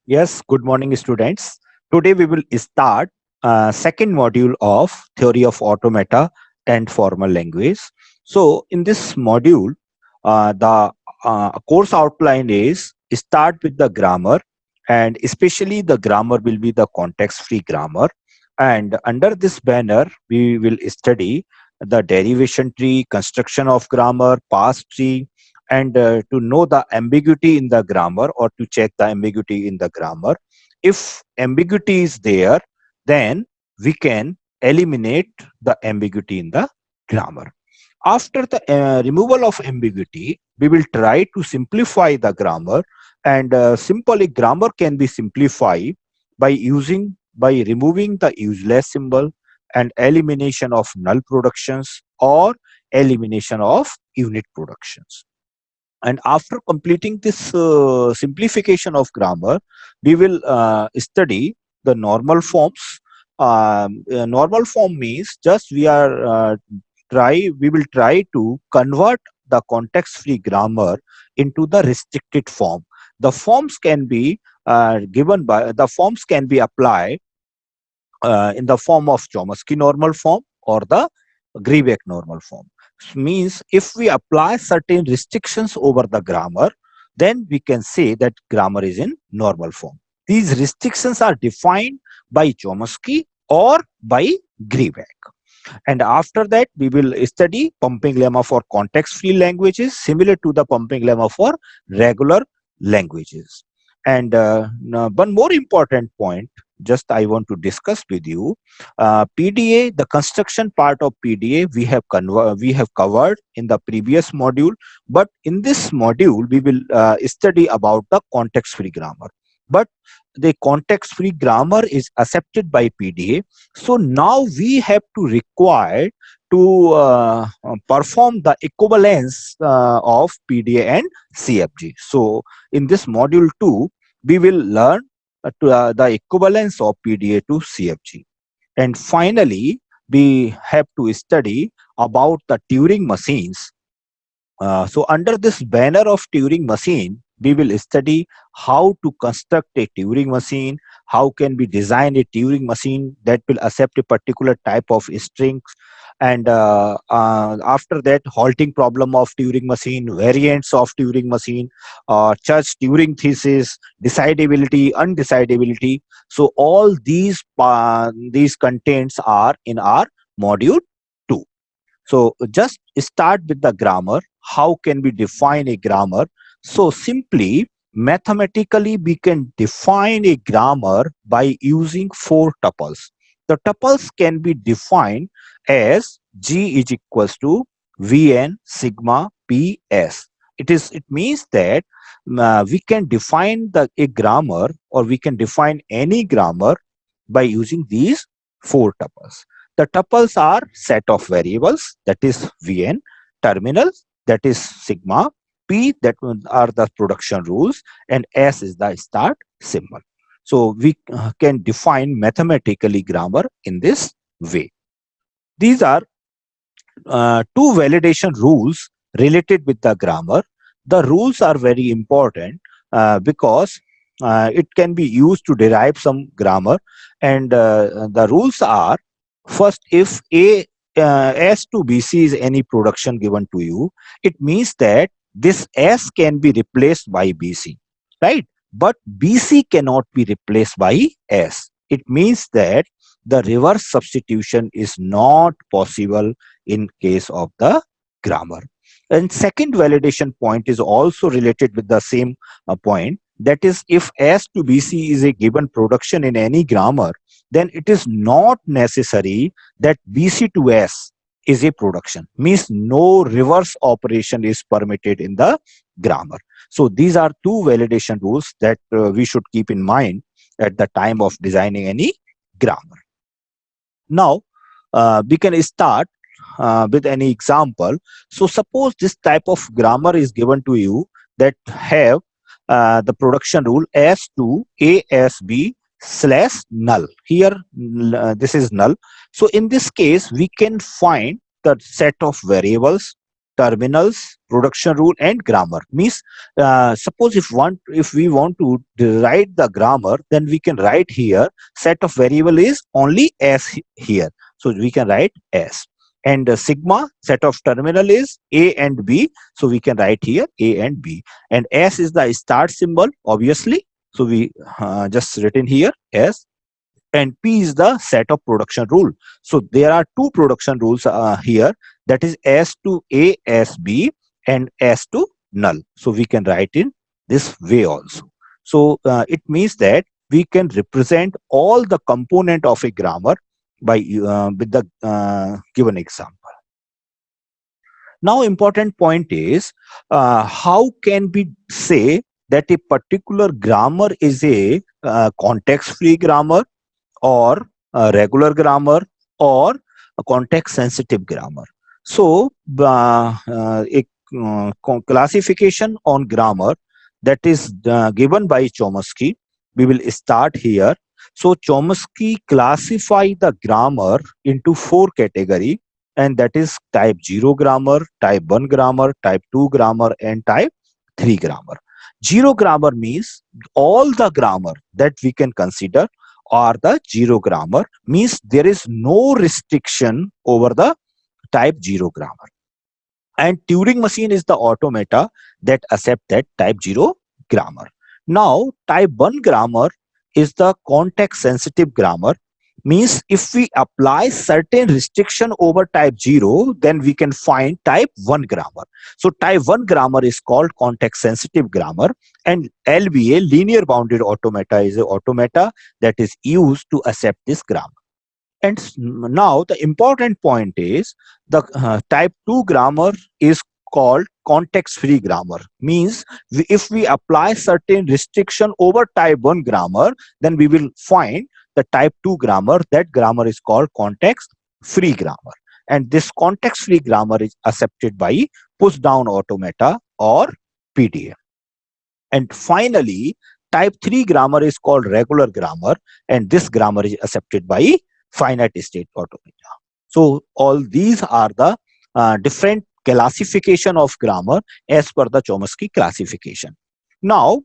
Yes, good morning, students. Today we will start second module of theory of automata and formal language. So, in this module, the course outline is start with the grammar, and especially the grammar will be the context-free grammar. And under this banner, we will study the derivation tree, construction of grammar, past tree, and to know the ambiguity in the grammar or to check the ambiguity in the grammar. If ambiguity is there, then we can eliminate the ambiguity in the grammar. After the removal of ambiguity, we will try to simplify the grammar, and simply grammar can be simplified by removing the useless symbol and elimination of null productions or elimination of unit productions. And after completing this simplification of grammar, we will study the normal forms. Normal form means just we will try to convert the context free grammar into the restricted form. The forms can be the forms can be applied in the form of Chomsky normal form or the Grebeck normal form. Means if we apply certain restrictions over the grammar, then we can say that grammar is in normal form. These restrictions are defined by Chomsky or by Grebeck. And after that, we will study pumping lemma for context-free languages, similar to the pumping lemma for regular languages. And now one more important point, just I want to discuss with you. PDA, the construction part of PDA, we have covered in the previous module, but in this module, we will study about the context-free grammar. But the context-free grammar is accepted by PDA, so now we have to require to perform the equivalence of PDA and CFG. So in this module 2, we will learn the equivalence of PDA to CFG. And finally, we have to study about the Turing machines. So under this banner of Turing machine, we will study how to construct a Turing machine, how can we design a Turing machine that will accept a particular type of strings, and after that, halting problem of Turing machine, variants of Turing machine, church Turing thesis, decidability, undecidability. So all these contents are in our module 2. So just start with the grammar. How can we define a grammar? So simply, mathematically, we can define a grammar by using four tuples. The tuples can be defined as G is equals to Vn sigma Ps. It means that we can define a grammar, or we can define any grammar by using these four tuples. The tuples are set of variables, that is Vn, terminals, that is sigma, P, that are the production rules, and S is the start symbol. So we can define mathematically grammar in this way. These are two validation rules related with the grammar. The rules are very important because it can be used to derive some grammar, and the rules are: first, if a S to BC is any production given to you, it means that this S can be replaced by BC, right? But BC cannot be replaced by S. It means that the reverse substitution is not possible in case of the grammar. And second validation point is also related with the same point. That is, if S to BC is a given production in any grammar, then it is not necessary that BC to S is a production. Means no reverse operation is permitted in the grammar. So these are two validation rules that we should keep in mind at the time of designing any grammar. Now, we can start with any example. So suppose this type of grammar is given to you that have the production rule S2 ASB slash null. Here, this is null. So in this case, we can find the set of variables. terminals, production rule, and grammar. Means, suppose if we want to write the grammar, then we can write here set of variable is only s here. So we can write s. And sigma set of terminal is a and b. So we can write here a and b. And s is the start symbol, obviously. So we just written here s. And P is the set of production rule. So there are two production rules here, that is S to A, S B, and S to null. So we can write in this way also. So it means that we can represent all the component of a grammar by with the given example. Now important point is, how can we say that a particular grammar is a context free grammar, or a regular grammar, or a context sensitive grammar. So a classification on grammar that is given by Chomsky, we will start here. So Chomsky classify the grammar into four category, and that is type 0 grammar, type 1 grammar, type 2 grammar, and type 3 grammar. 0 grammar means all the grammar that we can consider or the 0 grammar, means there is no restriction over the type 0 grammar. And Turing machine is the automata that accept that type 0 grammar. Now type 1 grammar is the context sensitive grammar, means if we apply certain restriction over type 0, then we can find type 1 grammar. So type 1 grammar is called context sensitive grammar, and LBA, linear bounded automata, is an automata that is used to accept this grammar. And now the important point is, the type 2 grammar is called context free grammar, means if we apply certain restriction over type 1 grammar, then we will find the type 2 grammar. That grammar is called context free grammar, and this context free grammar is accepted by push down automata or PDA. And finally, type 3 grammar is called regular grammar, and this grammar is accepted by finite state automata. So all these are the different classification of grammar as per the Chomsky classification. Now,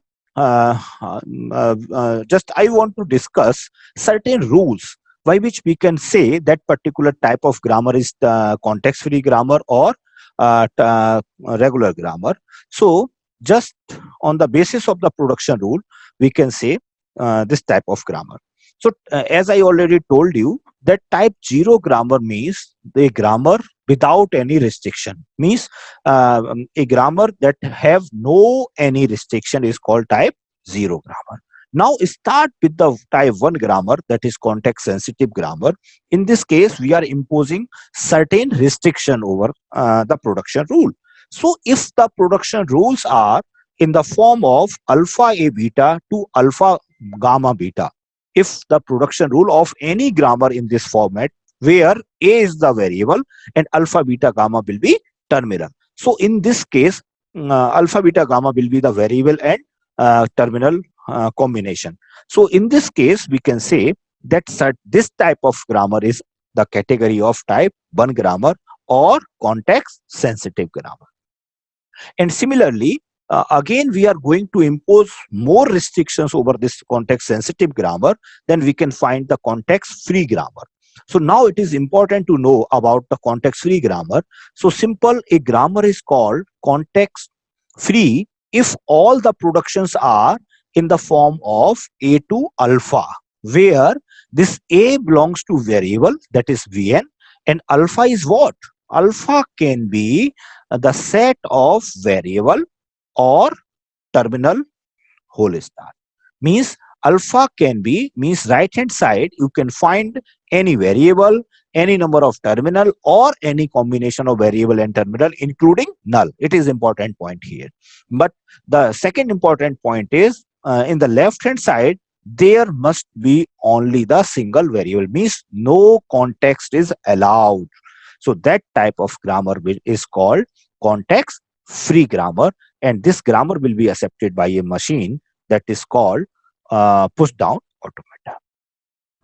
just I want to discuss certain rules by which we can say that particular type of grammar is context free grammar or regular grammar. So just on the basis of the production rule, we can say this type of grammar. So as I already told you, that type 0 grammar means the grammar without any restriction, means a grammar that have no any restriction is called type 0 grammar. Now start with the type 1 grammar, that is context sensitive grammar. In this case, we are imposing certain restriction over the production rule. So if the production rules are in the form of alpha a beta to alpha gamma beta, if the production rule of any grammar in this format, where a is the variable and alpha beta gamma will be terminal. So in this case, alpha beta gamma will be the variable and terminal combination. So in this case, we can say that this type of grammar is the category of type 1 grammar or context sensitive grammar. And similarly, again, we are going to impose more restrictions over this context sensitive grammar, then we can find the context free grammar. So now it is important to know about the context free grammar. So simple, a grammar is called context free if all the productions are in the form of a to alpha, where this a belongs to variable, that is Vn, and alpha is what? Alpha can be the set of variable or terminal whole star. Means alpha can be, means right hand side you can find any variable, any number of terminal, or any combination of variable and terminal including null. It is important point here. But the second important point is, in the left hand side there must be only the single variable, means no context is allowed. So that type of grammar is called context free grammar, and this grammar will be accepted by a machine that is called push down automata.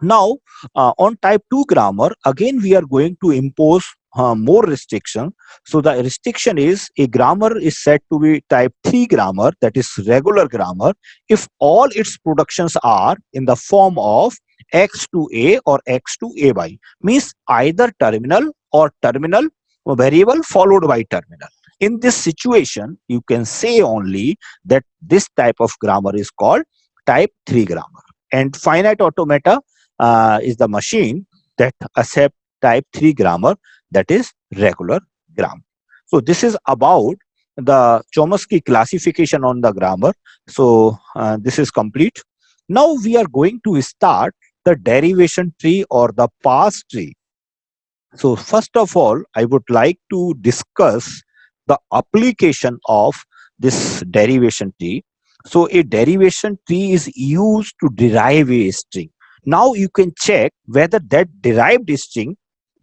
Now on type 2 grammar, again we are going to impose more restriction. So the restriction is a grammar is said to be type 3 grammar, that is regular grammar, if all its productions are in the form of x to a or x to a by, means either terminal or terminal variable followed by terminal. In this situation, you can say only that this type of grammar is called type 3 grammar. And finite automata is the machine that accept type 3 grammar, that is regular grammar. So this is about the Chomsky classification on the grammar. So this is complete. Now we are going to start the derivation tree or the parse tree. So first of all, I would like to discuss the application of this derivation tree. So a derivation tree is used to derive a string. Now you can check whether that derived string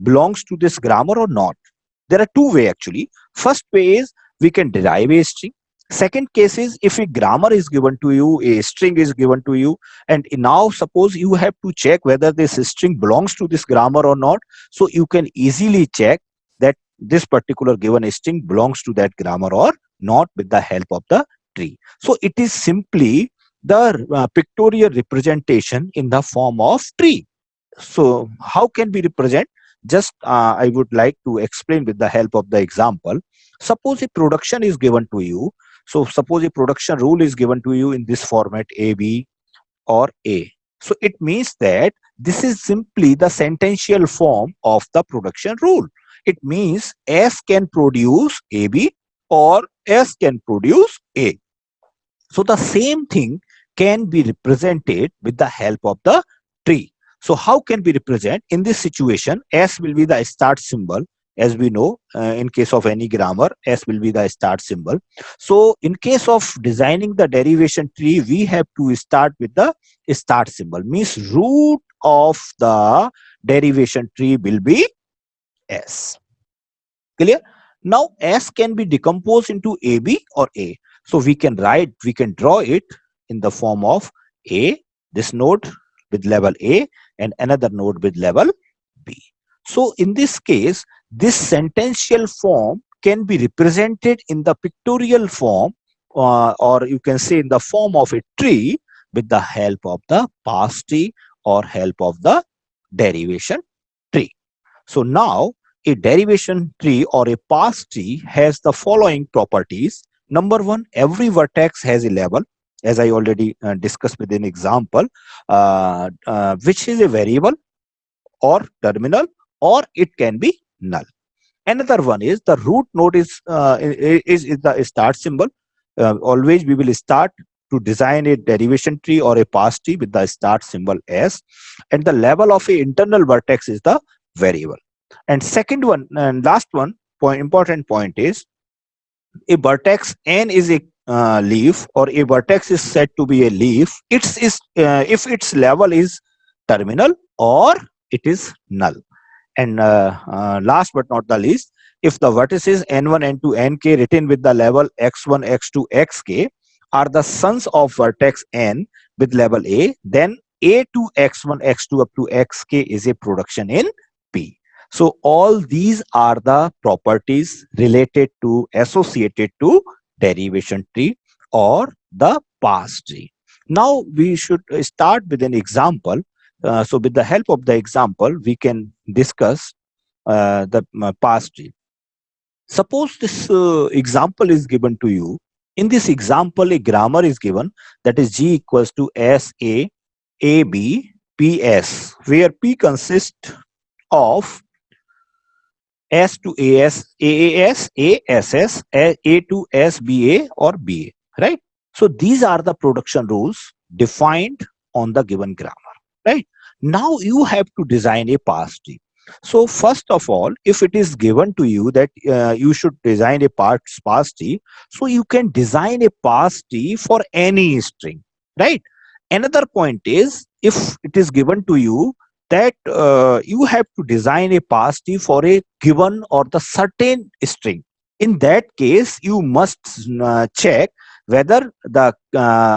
belongs to this grammar or not. There are two ways actually. First way is we can derive a string. Second case is if a grammar is given to you, a string is given to you, and now suppose you have to check whether this string belongs to this grammar or not. So you can easily check that this particular given string belongs to that grammar or not with the help of the tree. So it is simply the pictorial representation in the form of tree. So how can we represent? Just I would like to explain with the help of the example. Suppose a production is given to you. So suppose a production rule is given to you in this format a, b or a. So it means that this is simply the sentential form of the production rule. It means S can produce AB or S can produce A. So the same thing can be represented with the help of the tree. So how can we represent? In this situation, S will be the start symbol. As we know, in case of any grammar, S will be the start symbol. So in case of designing the derivation tree, we have to start with the start symbol. Means root of the derivation tree will be S. Clear? Now S can be decomposed into AB or A. So we can draw it in the form of A, this node with level A, and another node with level B. So in this case, this sentential form can be represented in the pictorial form, or you can say in the form of a tree with the help of the parse tree or help of the derivation tree. So now a derivation tree or a parse tree has the following properties. Number one, every vertex has a level, as I already discussed with an example, which is a variable or terminal, or it can be null. Another one is the root node is the start symbol. Always we will start to design a derivation tree or a parse tree with the start symbol S, and the level of a internal vertex is the variable. And second one and last one important point is a vertex n is a leaf, or a vertex is said to be a leaf. It's is if its level is terminal or it is null. And last but not the least, if the vertices n1, n2, nk written with the level x1, x2, xk are the sons of vertex n with level a, then a to x1, x2 up to xk is a production in P. So all these are the properties related to associated to derivation tree or the parse tree. Now we should start with an example. So with the help of the example, we can discuss the parse tree. Suppose this example is given to you. In this example, a grammar is given, that is G equals to SA, AB, PS, where P consists of S to AS, AAS, ASS, A to SBA or BA, right? So these are the production rules defined on the given grammar, right? Now you have to design a parse tree. So first of all, if it is given to you that you should design a parse tree, so you can design a parse tree for any string, right? Another point is, if it is given to you that you have to design a parse tree for a given or the certain string, in that case you must check whether the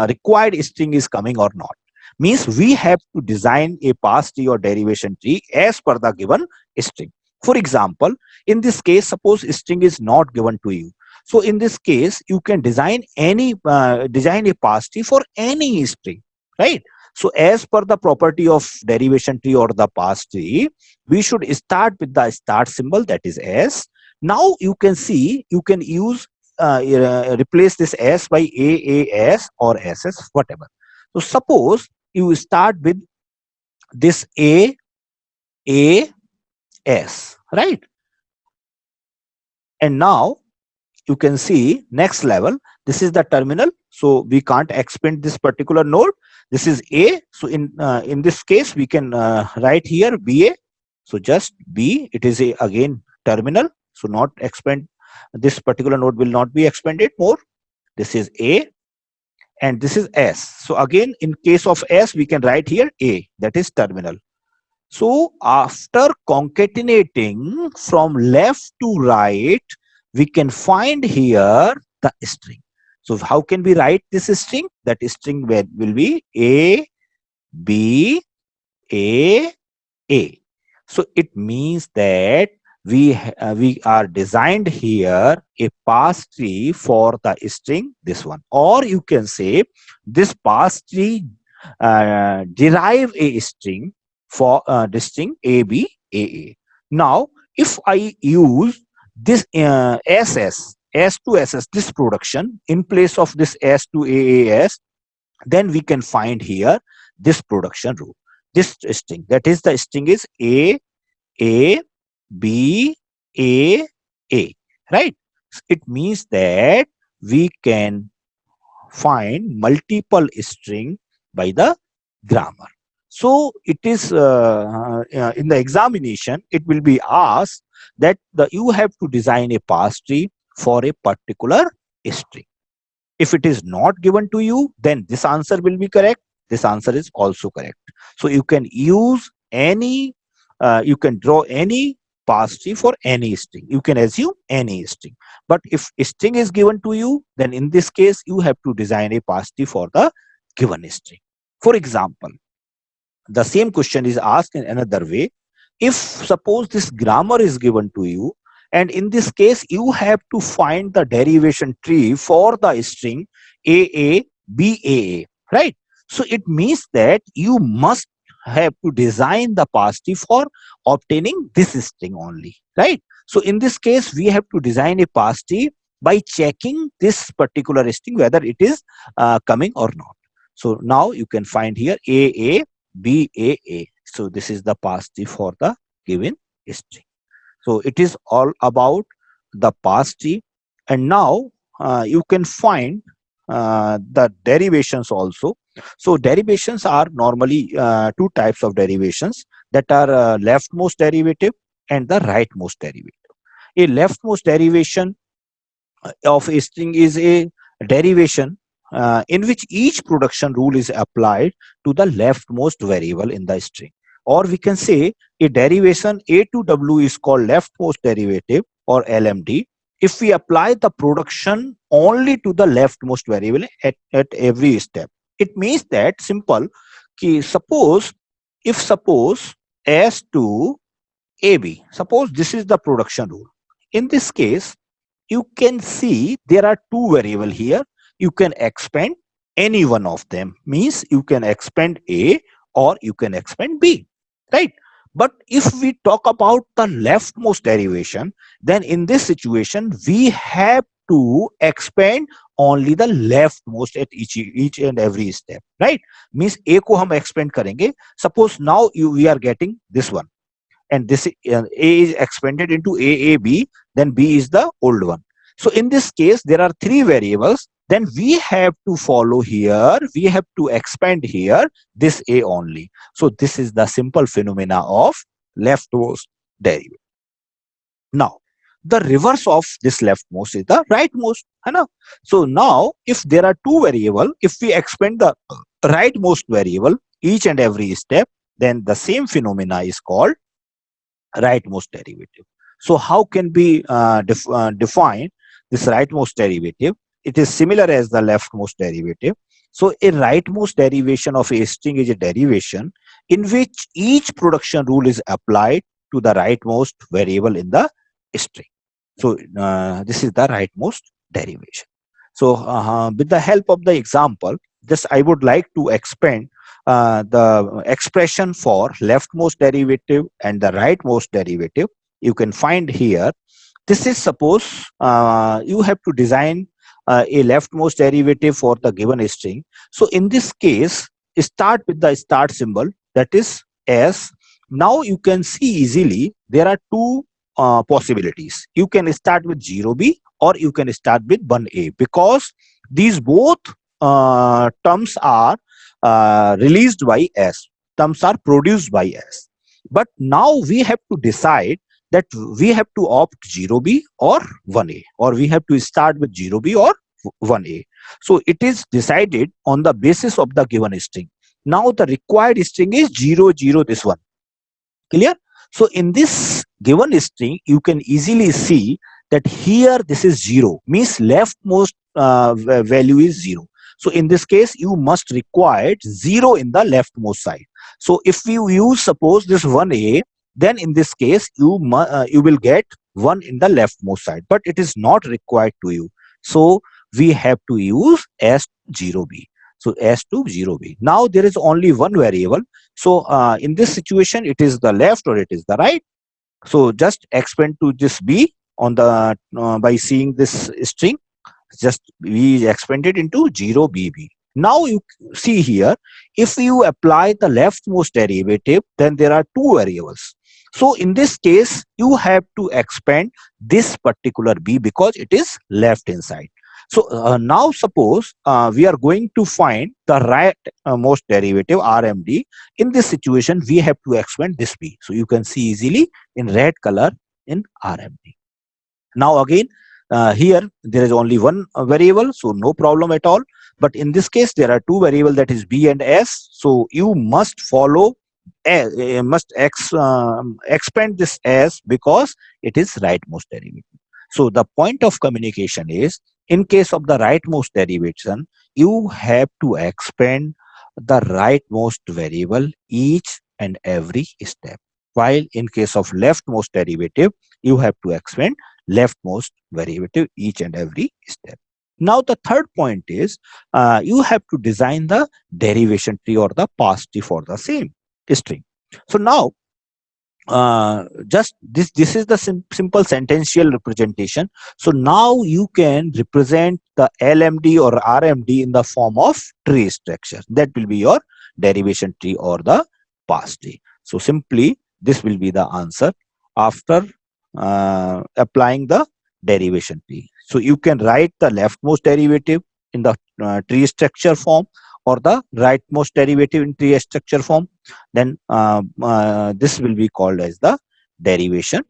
required string is coming or not. Means we have to design a parse tree or derivation tree as per the given string. For example, in this case, suppose string is not given to you. So in this case, you can design a pass tree for any string, right? So as per the property of derivation tree or the pass tree, we should start with the start symbol, that is s. Now you can see you can use replace this s by aas or ss, whatever. So suppose you start with this a s, right? And now you can see next level, this is the terminal, so we can't expand this particular node. This is a, so in this case we can write here ba. So just b, it is a again terminal, so not expand, this particular node will not be expanded more. This is a, and this is s. So again, in case of s, we can write here a, that is terminal. So after concatenating from left to right, we can find here the string. So how can we write this string? That string will be A, B, A. So it means that we are designed here a pass tree for the string, this one. Or you can say this pass tree derive a string for the string a b a a. Now if I use this ss s to ss, this production in place of this s to aas, then we can find here this production rule, this string, that is the string is a b a, right? It means that we can find multiple string by the grammar. So it is in the examination, it will be asked that you have to design a pass tree for a particular string. If it is not given to you, then this answer will be correct. This answer is also correct. So you can use any, you can draw any pass tree for any string. You can assume any string. But if a string is given to you, then in this case, you have to design a pass tree for the given string. For example, the same question is asked in another way. If suppose this grammar is given to you, and in this case you have to find the derivation tree for the string a baa, right? So it means that you must have to design the pass tree for obtaining this string only, right? So in this case we have to design a pass tree by checking this particular string whether it is coming or not. So now you can find here a baa. So this is the pass tree for the given string. So it is all about the pass tree. And now you can find the derivations also. So derivations are normally two types of derivations, that are leftmost derivative and the rightmost derivative. A leftmost derivation of a string is a derivation in which each production rule is applied to the leftmost variable in the string. Or we can say a derivation a to w is called leftmost derivative or LMD if we apply the production only to the leftmost variable at every step. It means that simple ki suppose, if suppose s to ab, suppose this is the production rule. In this case, you can see there are two variable here. You can expand any one of them, means you can expand a or you can expand b, right? But if we talk about the leftmost derivation, then in this situation we have to expand only the leftmost at each and every step, right? Means a ko hum expand karenge. Suppose now we are getting this one, and this a is expanded into aab, then b is the old one. So in this case there are three variables, then we have to follow here, we have to expand here this a only. So this is the simple phenomena of leftmost derivative. Now the reverse of this leftmost is the rightmost, है ना? So now if there are two variable, if we expand the rightmost variable each and every step, then the same phenomena is called rightmost derivative. So how can we define this rightmost derivative? It is similar as the leftmost derivative. So a rightmost derivation of a string is a derivation in which each production rule is applied to the rightmost variable in the string. So this is the rightmost derivation. So with the help of the example, just I would like to expand the expression for leftmost derivative and the rightmost derivative. You can find here. This is suppose you have to design a leftmost derivative for the given string. So in this case, start with the start symbol, that is s. Now you can see easily there are two possibilities. You can start with 0b or you can start with 1a, because these both terms are released by s, terms are produced by s. But now we have to decide that we have to opt 0b or 1a, or we have to start with 0b or 1a. So it is decided on the basis of the given string. Now the required string is 0 0, this one. Clear? So in this given string, you can easily see that here this is 0, means leftmost value is 0. So in this case, you must require 0 in the leftmost side. So if you use suppose this 1a, then in this case you will get 1 in the leftmost side, but it is not required to you. So we have to use s0b. So s to 0b. Now there is only one variable. So in this situation, it is the left or it is the right. So just expand to this b on the by seeing this string. Just we expanded into 0bb. Now you see here, if you apply the leftmost derivative, then there are two variables. So in this case, you have to expand this particular b because it is left inside. So now suppose we are going to find the right most derivative RMD. In this situation, we have to expand this b. So you can see easily in red color in RMD. Now again, here there is only one variable, so no problem at all. But in this case, there are two variables, that is b and s. So you must follow, expand this s because it is rightmost derivative. So the point of communication is, in case of the rightmost derivation, you have to expand the rightmost variable each and every step. While in case of leftmost derivative, you have to expand leftmost derivative each and every step. Now the third point is you have to design the derivation tree or the path tree for the same string. So now just this is the simple sentential representation. So now you can represent the LMD or RMD in the form of tree structure. That will be your derivation tree or the path tree. So simply this will be the answer after applying the derivation tree. So you can write the leftmost derivative in the tree structure form or the rightmost derivative in tree structure form. Then this will be called as the derivation